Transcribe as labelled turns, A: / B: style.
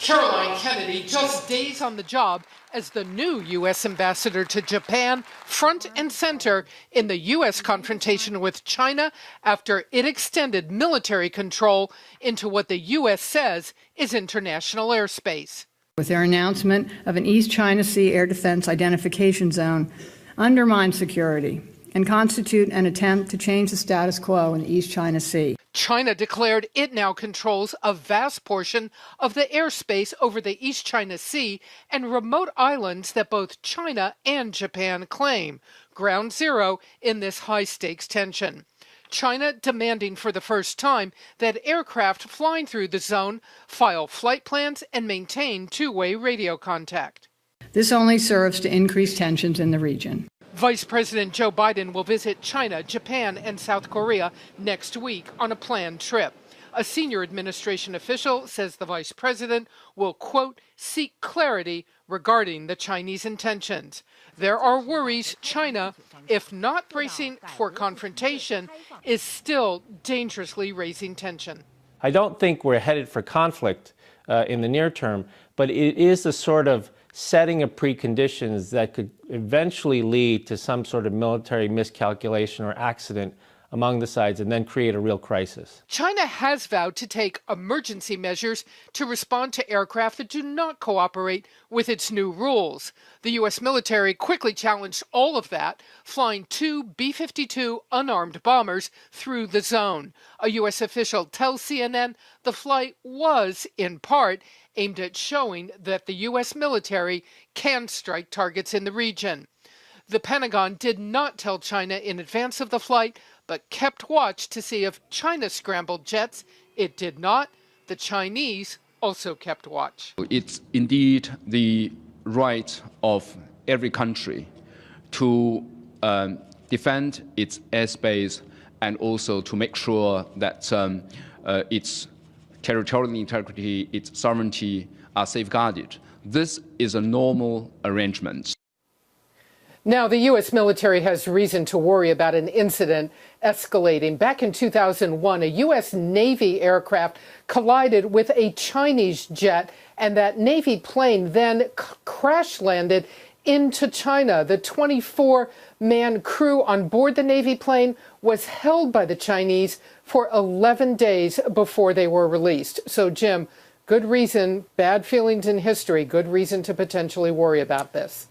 A: Caroline Kennedy, just days on the job as the new U.S. ambassador to Japan, front and center in the U.S. confrontation with China after it extended military control into what the U.S. says is international airspace.
B: With their announcement of an East China Sea air defense identification zone, undermine security and constitute an attempt to change the status quo in the East China Sea.
A: China declared it now controls a vast portion of the airspace over the East China Sea and remote islands that both China and Japan claim, ground zero in this high-stakes tension. China demanding for the first time that aircraft flying through the zone file flight plans and maintain two-way radio contact.
B: This only serves to increase tensions in the region.
A: Vice President Joe Biden will visit China, Japan, and South Korea next week on a planned trip. A senior administration official says the vice president will, quote, seek clarity regarding the Chinese intentions. There are worries China, if not bracing for confrontation, is still dangerously raising tension.
C: I don't think we're headed for conflict in the near term, but it is the sort of setting of preconditions that could eventually lead to some sort of military miscalculation or accident among the sides and then create a real crisis.
A: China has vowed to take emergency measures to respond to aircraft that do not cooperate with its new rules. The U.S. military quickly challenged all of that, flying two B-52 unarmed bombers through the zone. A U.S. official tells CNN the flight was, in part, aimed at showing that the U.S. military can strike targets in the region. The Pentagon did not tell China in advance of the flight, but kept watch to see if China scrambled jets. It did not. The Chinese also kept watch.
D: It's indeed the right of every country to defend its airspace and also to make sure that its territorial integrity, its sovereignty are safeguarded. This is a normal arrangement.
A: Now, the U.S. military has reason to worry about an incident escalating. Back in 2001, a U.S. Navy aircraft collided with a Chinese jet, and that Navy plane then crash landed into China. The 24-man crew on board the Navy plane was held by the Chinese for 11 days before they were released. So, Jim, good reason, bad feelings in history, good reason to potentially worry about this.